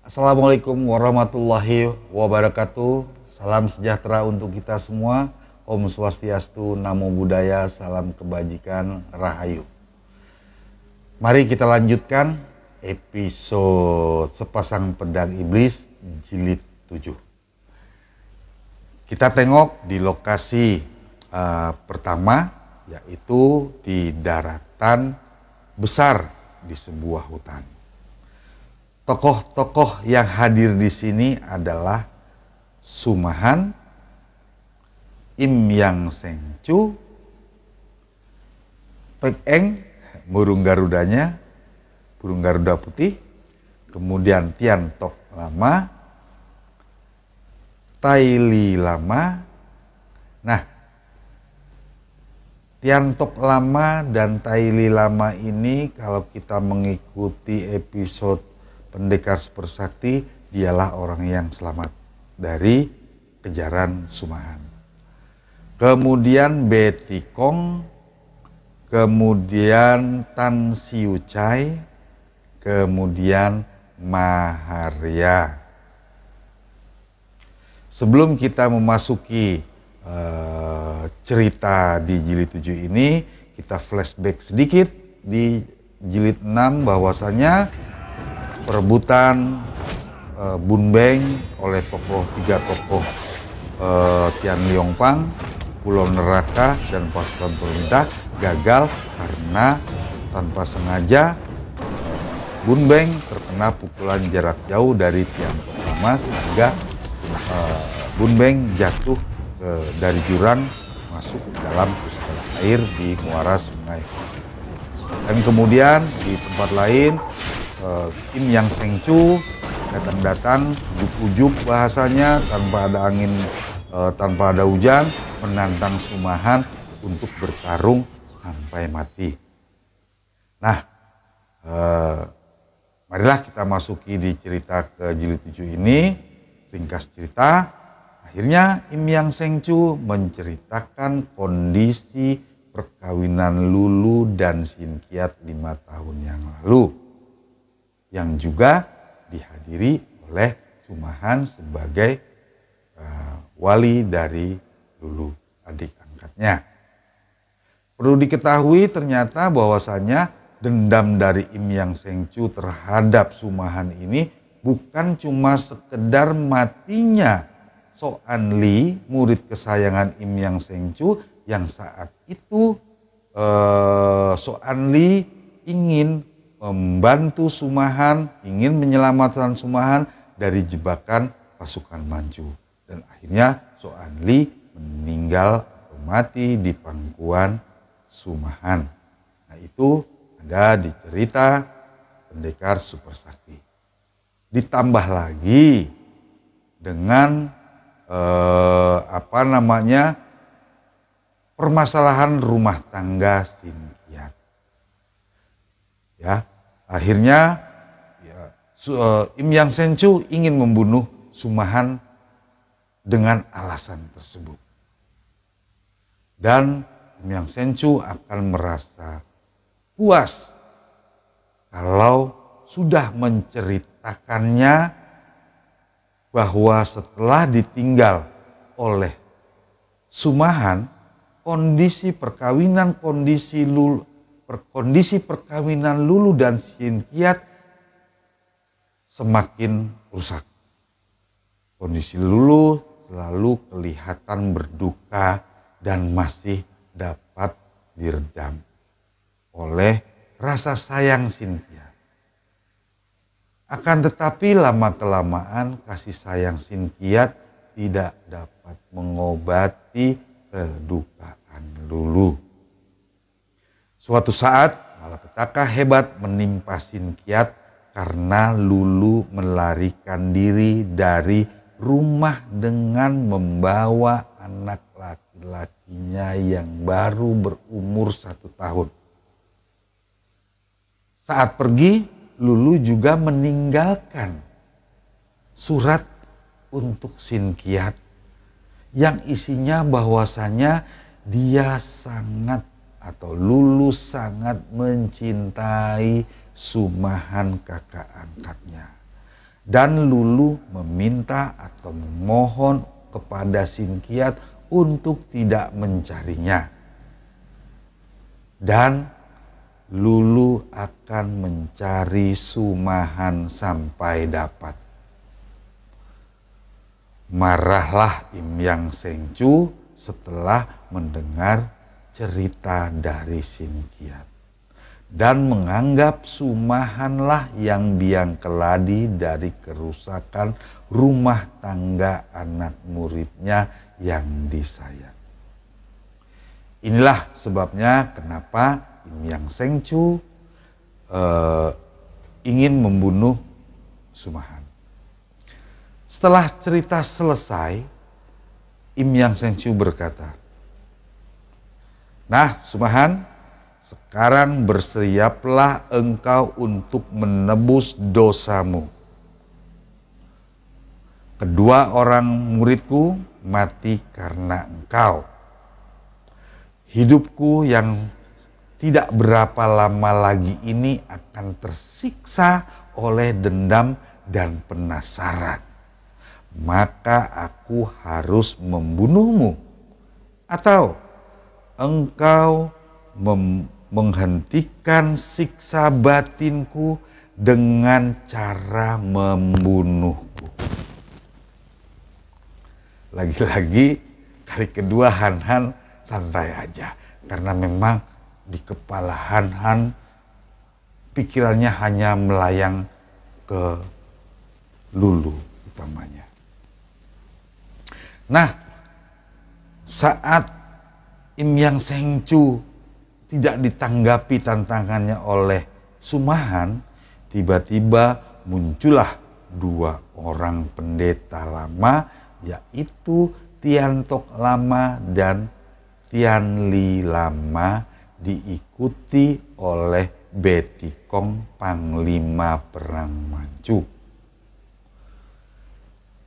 Assalamualaikum warahmatullahi wabarakatuh. Salam sejahtera untuk kita semua. Om Swastiastu, Namo Buddhaya, salam kebajikan, Rahayu. Mari kita lanjutkan episode Sepasang Pedang Iblis jilid 7. Kita tengok di lokasi pertama, yaitu di daratan besar di sebuah hutan. Tokoh-tokoh yang hadir di sini adalah Sumahan, Im Yang Seng Chu, Pek Eng, burung garudanya, burung garuda putih, kemudian Tian Tok Lama, Tai Li Lama. Nah, Tian Tok Lama dan Tai Li Lama ini kalau kita mengikuti episode Pendekar Super Sakti, dialah orang yang selamat dari kejaran Sumahan. Kemudian Betty Kong, kemudian Tan Siu Chai, kemudian Maharya. Sebelum kita memasuki cerita di jilid 7 ini, kita flashback sedikit di jilid 6 bahwasanya perebutan Bun Beng oleh tiga tokoh Tian Leong Pang, Pulau Neraka, dan pasukan pemerintah gagal karena tanpa sengaja Bun Beng terkena pukulan jarak jauh dari Tian Tok Lama sehingga Bun Beng jatuh dari jurang masuk ke dalam pusaran air di muara sungai. Dan kemudian di tempat lain Im Yang Seng Chu datang-datang ujuk-ujuk bahasanya tanpa ada angin, tanpa ada hujan, menantang Sumahan untuk bertarung sampai mati. Nah, marilah kita masuki di cerita ke jilid 7 ini. Ringkas cerita, akhirnya Im Yang Seng Chu menceritakan kondisi perkawinan Lulu dan Sin Kiat 5 tahun yang lalu, yang juga dihadiri oleh Sumahan sebagai wali dari Lulu, adik angkatnya. Perlu diketahui ternyata bahwasanya dendam dari Im Yang Seng Chu terhadap Sumahan ini bukan cuma sekedar matinya Soan Li, murid kesayangan Im Yang Seng Chu, yang saat itu Soan Li ingin membantu Sumahan, ingin menyelamatkan Sumahan dari jebakan pasukan Manchu. Dan akhirnya Soan Li meninggal atau mati di pangkuan Sumahan. Nah, itu ada di cerita Pendekar Super Sakti. Ditambah lagi dengan permasalahan rumah tangga Sin Kiat. Ya, akhirnya Im Yang Seng Chu ingin membunuh Sumahan dengan alasan tersebut. Dan Im Yang Seng Chu akan merasa puas kalau sudah menceritakannya bahwa setelah ditinggal oleh Sumahan, kondisi perkawinan Lulu dan Sin Kiat semakin rusak. Kondisi Lulu selalu kelihatan berduka dan masih dapat diredam oleh rasa sayang Sin Kiat. Akan tetapi lama-kelamaan kasih sayang Sin Kiat tidak dapat mengobati kedukaan Lulu. Suatu saat malapetaka hebat menimpa Sin Kiat karena Lulu melarikan diri dari rumah dengan membawa anak laki-lakinya yang baru berumur 1 tahun. Saat pergi, Lulu juga meninggalkan surat untuk Sin Kiat yang isinya bahwasanya dia sangat atau Lulu sangat mencintai Sumahan kakak angkatnya. Dan Lulu meminta atau memohon kepada Sinkiat untuk tidak mencarinya. Dan Lulu akan mencari Sumahan sampai dapat. Marahlah Im Yang Sengcu setelah mendengar cerita dari Sinkiat dan menganggap Sumahanlah yang biang keladi dari kerusakan rumah tangga anak muridnya yang disayang. Inilah sebabnya kenapa Im Yang Sengcu ingin membunuh Sumahan. Setelah cerita selesai, Im Yang Sengcu berkata, "Nah, Sumahan, sekarang bersiaplah engkau untuk menebus dosamu. Kedua orang muridku mati karena engkau. Hidupku yang tidak berapa lama lagi ini akan tersiksa oleh dendam dan penasaran. Maka aku harus membunuhmu. Atau engkau menghentikan siksa batinku dengan cara membunuhku." Lagi-lagi kali kedua Han santai aja, karena memang di kepala Han pikirannya hanya melayang ke Lulu utamanya. Nah, saat Im Yang Sengcu tidak ditanggapi tantangannya oleh Sumahan, tiba-tiba muncullah dua orang pendeta lama, yaitu Tian Tok Lama dan Tian Li Lama, diikuti oleh Betikong, panglima perang Manchu.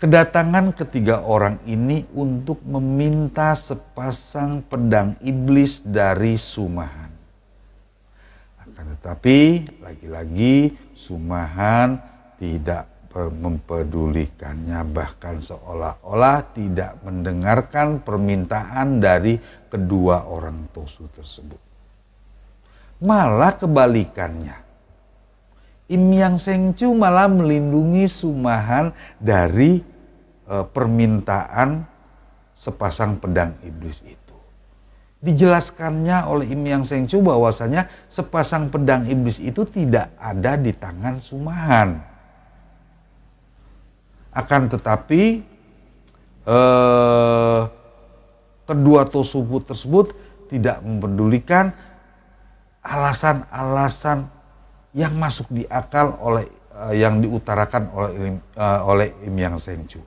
Kedatangan ketiga orang ini untuk meminta sepasang pedang iblis dari Sumahan. Akan tetapi lagi-lagi Sumahan tidak mempedulikannya, bahkan seolah-olah tidak mendengarkan permintaan dari kedua orang Tosu tersebut. Malah kebalikannya, Im Yang Sengcu malah melindungi Sumahan dari permintaan sepasang pedang iblis itu. Dijelaskannya oleh Im Yang Sengcu bahwasanya sepasang pedang iblis itu tidak ada di tangan Sumahan. Akan tetapi kedua Tosu tersebut tidak mempedulikan alasan-alasan yang masuk di akal oleh yang diutarakan oleh Im Yang Sengcu,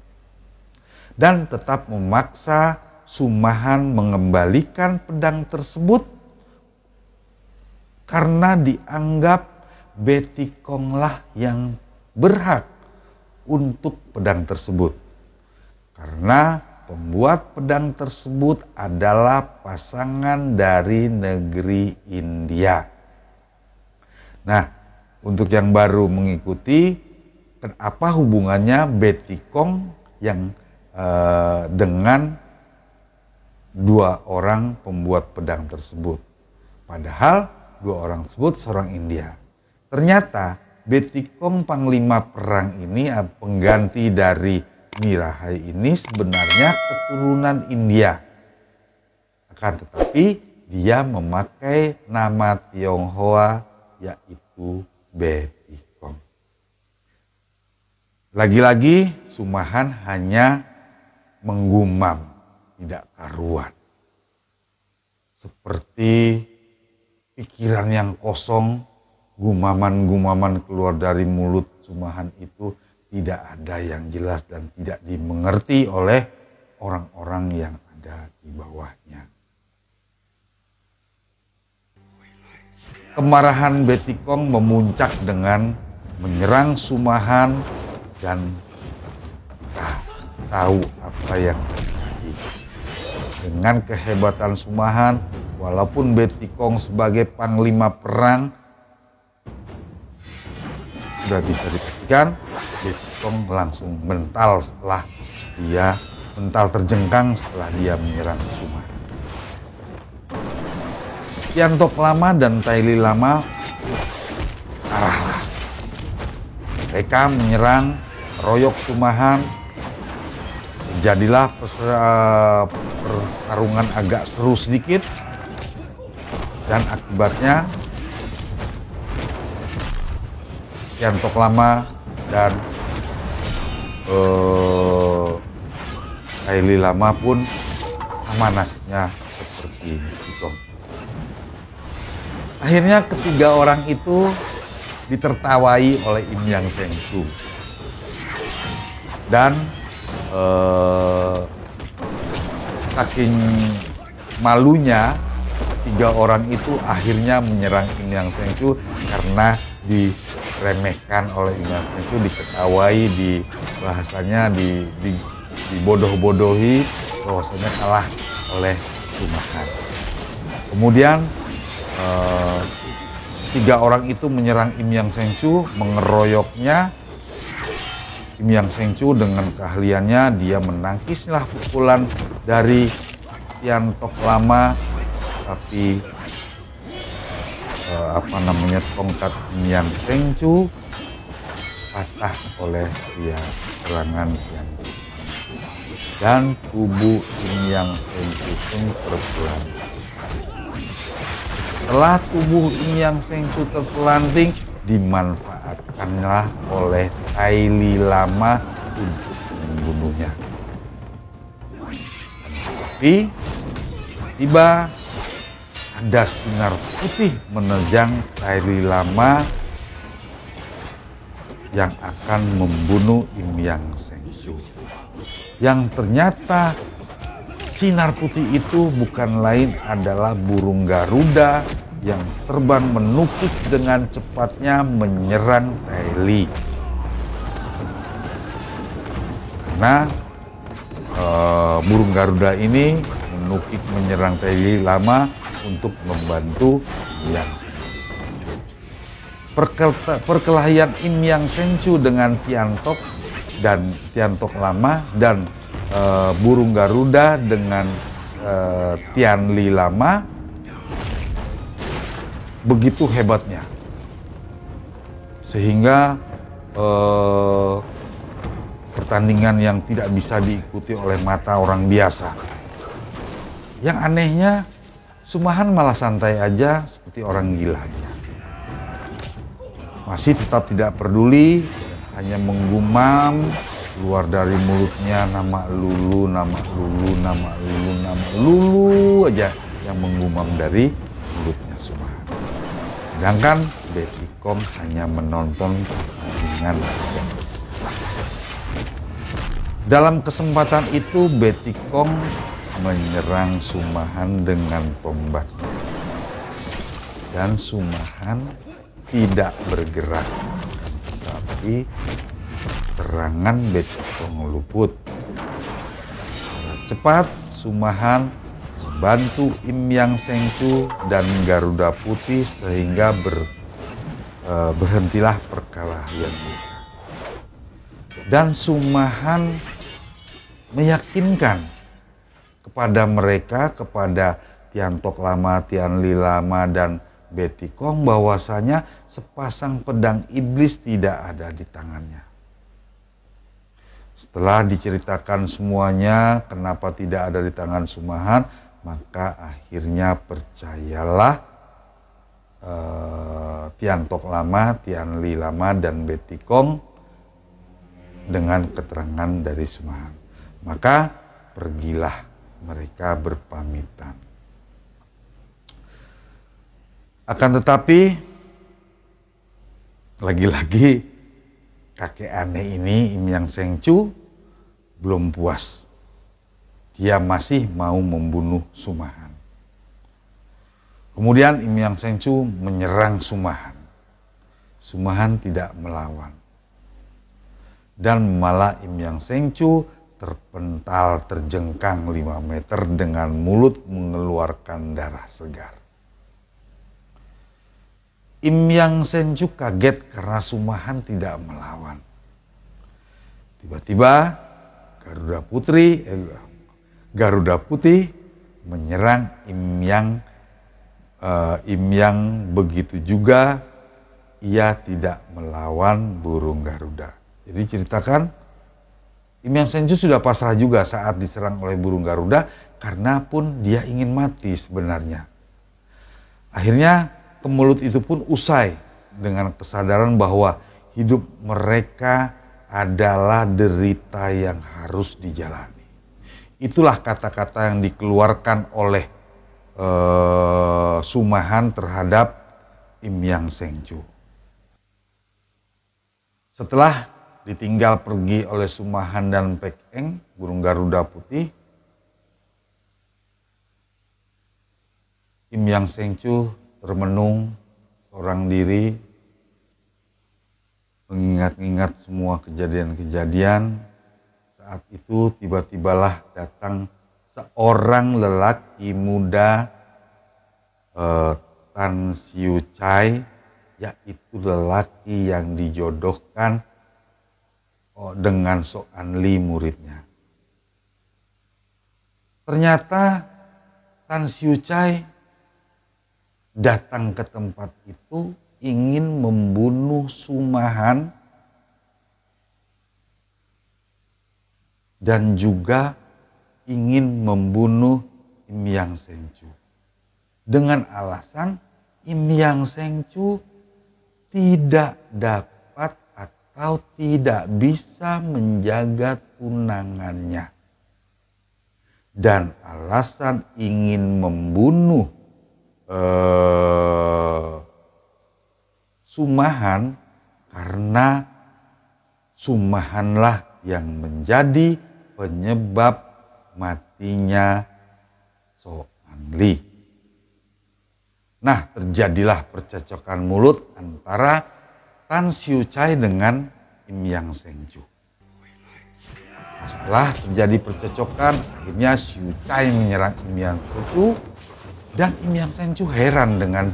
dan tetap memaksa Sumahan mengembalikan pedang tersebut karena dianggap Betikonglah yang berhak untuk pedang tersebut, karena pembuat pedang tersebut adalah pasangan dari negeri India. Nah, untuk yang baru mengikuti, apa hubungannya Betikong yang dengan dua orang pembuat pedang tersebut? Padahal dua orang tersebut seorang India. Ternyata Betikong, panglima perang ini, pengganti dari Mirahai ini, sebenarnya keturunan India. Akan tetapi dia memakai nama Tionghoa, yaitu Betikong. Lagi-lagi Sumahan hanya menggumam, tidak karuan. Seperti pikiran yang kosong, gumaman-gumaman keluar dari mulut Sumahan itu tidak ada yang jelas dan tidak dimengerti oleh orang-orang yang ada di bawahnya. Kemarahan Betikong memuncak dengan menyerang Sumahan dan tahu apa yang terjadi. Dengan kehebatan Sumahan, walaupun Betikong sebagai panglima perang sudah bisa dipastikan, Kong langsung mental terjengkang setelah dia menyerang Sumahan. Tian Tok Lama dan Taili Lama arahlah. Mereka menyerang royok Sumahan. Jadilah pertarungan agak seru sedikit, dan akibatnya Tian Tok Lama dan Taili Lama pun sama nasibnya seperti Kong. Akhirnya ketiga orang itu ditertawai oleh Im Yang Seng Chu, dan saking malunya tiga orang itu akhirnya menyerang Im Yang Seng Chu karena diremehkan oleh Im Yang Seng Chu, diketawai, bahasanya dibodoh-bodohi, bahwasanya kalah oleh Sumahan. Kemudian tiga orang itu menyerang Im Yang Seng Chu, mengeroyoknya. Im Yang Seng Chu dengan keahliannya dia menangkislah pukulan dari Tian Tok Lama, tapi tongkat Im Yang Seng Chu patah oleh serangan Tian Tok Lama, dan tubuh Im Yang Seng Chu pun terpelanting. Setelah tubuh Im Yang Seng Chu terpelanting, dimanfaatkanlah oleh Taili Lama untuk membunuhnya. Tapi tiba ada sinar putih menerjang Taili Lama yang akan membunuh Im Yang Seng Chu. Yang ternyata sinar putih itu bukan lain adalah burung Garuda yang terbang menukik dengan cepatnya menyerang Taili. Karena burung Garuda ini menukik menyerang Taili Lama untuk membantu Im Yang Seng Chu. Perkelahian Im Yang Seng Chu dengan Tian Tok Lama dan burung Garuda dengan Tian Li Lama begitu hebatnya, sehingga pertandingan yang tidak bisa diikuti oleh mata orang biasa. Yang anehnya, Sumahan malah santai aja seperti orang gila aja. Masih tetap tidak peduli, hanya menggumam, keluar dari mulutnya nama Lulu, nama Lulu, nama Lulu, nama Lulu aja yang menggumam dari mulutnya Sumahan. Sedangkan Betty Kong hanya menonton pertandingan. Dalam kesempatan itu Betty Kong menyerang Sumahan dengan tombaknya, dan Sumahan tidak bergerak, tapi serangan Betty Kong luput. Secara cepat Sumahan membantu Im Yang Seng Chu dan Garuda Putih sehingga berhentilah perkelahian mereka. Dan Sumahan meyakinkan kepada mereka, kepada Tian Tok Lama, Tian Li Lama, dan Betty Kong bahwasanya sepasang pedang iblis tidak ada di tangannya. Setelah diceritakan semuanya kenapa tidak ada di tangan Sumahan, maka akhirnya percayalah Tian Tok Lama, Tian Li Lama, dan Betty Kong dengan keterangan dari Sumahan. Maka pergilah mereka berpamitan. Akan tetapi lagi-lagi kakek aneh ini, Im Yang Seng Chu, belum puas. Dia masih mau membunuh Sumahan. Kemudian Im Yang Seng Chu menyerang Sumahan. Sumahan tidak melawan. Dan malah Im Yang Seng Chu terpental terjengkang 5 meter dengan mulut mengeluarkan darah segar. Im Yang Seng Chu kaget karena Sumahan tidak melawan. Tiba-tiba Garuda Putih menyerang Imyang, begitu juga ia tidak melawan burung Garuda. Jadi ceritakan Imyang Sengcu sudah pasrah juga saat diserang oleh burung Garuda, karena pun dia ingin mati sebenarnya. Akhirnya kemelut itu pun usai dengan kesadaran bahwa hidup mereka adalah derita yang harus dijalani. Itulah kata-kata yang dikeluarkan oleh Sumahan terhadap Imyang Sengcu. Setelah ditinggal pergi oleh Sumahan dan Pek Eng, burung Garuda Putih, Imyang Sengcu termenung seorang diri, mengingat-ingat semua kejadian-kejadian. Saat itu tiba-tibalah datang seorang lelaki muda, Tan Siu Chai, yaitu lelaki yang dijodohkan dengan Soan Li muridnya. Ternyata Tan Siu Chai datang ke tempat itu ingin membunuh Sumahan dan juga ingin membunuh Imyang Sengcu. Dengan alasan Imyang Sengcu tidak dapat atau tidak bisa menjaga tunangannya. Dan alasan ingin membunuh Sumahan karena Sumahanlah yang menjadi penyebab matinya Soan Li. Nah, terjadilah percekcokan mulut antara Tan Siu Chai dengan Imyang Sengcu. Setelah terjadi percekcokan, akhirnya Siu Chai menyerang Imyang Sengcu, dan Imyang Sengcu heran dengan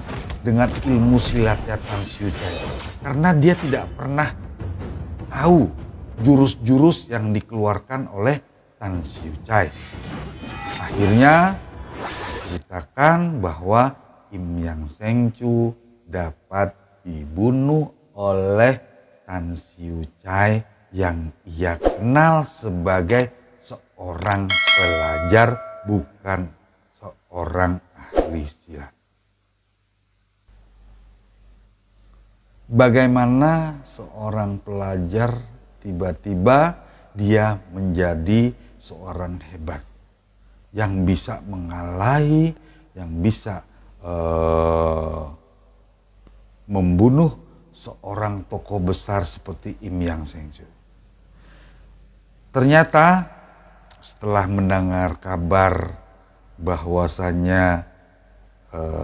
ilmu silatnya Tan Siu Chai, karena dia tidak pernah tahu jurus-jurus yang dikeluarkan oleh Tan Siu Chai. Akhirnya ceritakan bahwa Imyang Sengcu dapat dibunuh oleh Tan Siu Chai yang ia kenal sebagai seorang pelajar, bukan seorang ahli silat. Bagaimana seorang pelajar tiba-tiba dia menjadi seorang hebat yang bisa mengalahi, yang bisa membunuh seorang tokoh besar seperti Imyang Sengcu. Ternyata setelah mendengar kabar bahwasanya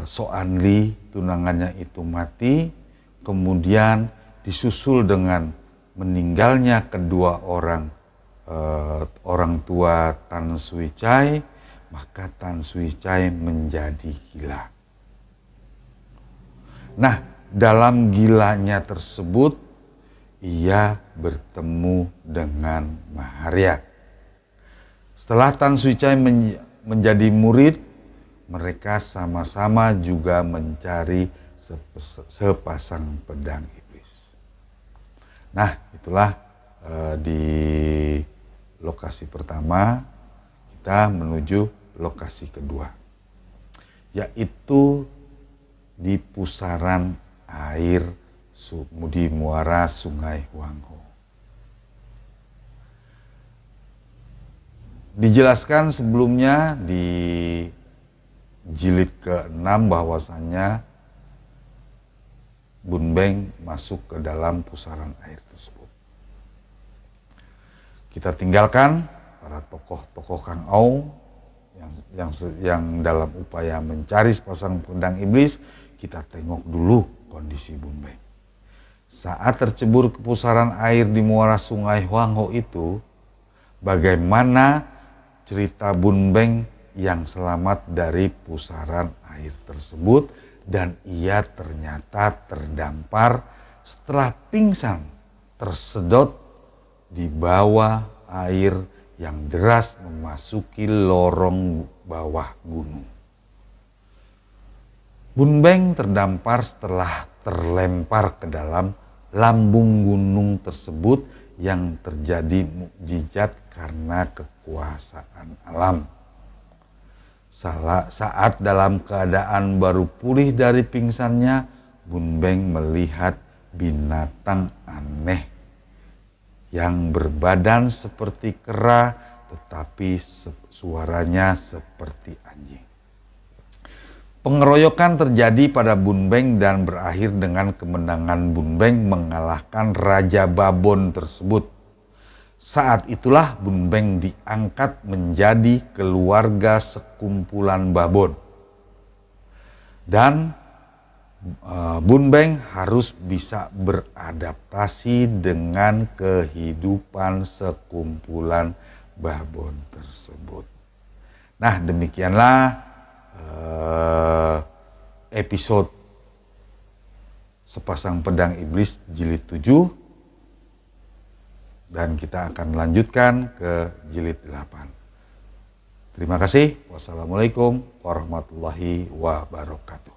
Soan Li tunangannya itu mati, kemudian disusul dengan meninggalnya kedua orang tua Tan Sui Chai, maka Tan Sui Chai menjadi gila. Nah, dalam gilanya tersebut ia bertemu dengan Maharya. Setelah Tan Sui Chai menjadi murid, mereka sama-sama juga mencari sepasang pedang iblis. Nah, itulah di lokasi pertama, kita menuju lokasi kedua, yaitu di pusaran air di muara Sungai Huangho. Dijelaskan sebelumnya di jilid ke-6 bahwasannya Bun Beng masuk ke dalam pusaran air tersebut. Kita tinggalkan para tokoh-tokoh Kang Ou yang dalam upaya mencari sepasang pedang iblis. Kita tengok dulu kondisi Bun Beng. Saat tercebur ke pusaran air di muara Sungai Huangho itu, bagaimana cerita Bun Beng yang selamat dari pusaran air tersebut, dan ia ternyata terdampar setelah pingsan tersedot di bawah air yang deras memasuki lorong bawah gunung. Bunbeng terdampar setelah terlempar ke dalam lambung gunung tersebut yang terjadi mukjizat karena kekuasaan alam. Saat dalam keadaan baru pulih dari pingsannya, Bunbeng melihat binatang aneh yang berbadan seperti kera tetapi suaranya seperti anjing. Pengeroyokan terjadi pada Bunbeng dan berakhir dengan kemenangan Bunbeng mengalahkan Raja Babon tersebut. Saat itulah Bunbeng diangkat menjadi keluarga sekumpulan Babon. Dan Bunbeng harus bisa beradaptasi dengan kehidupan sekumpulan Babon tersebut. Nah, demikianlah episode Sepasang Pedang Iblis jilid 7, dan kita akan lanjutkan ke jilid 8. Terima kasih. Wassalamualaikum warahmatullahi wabarakatuh.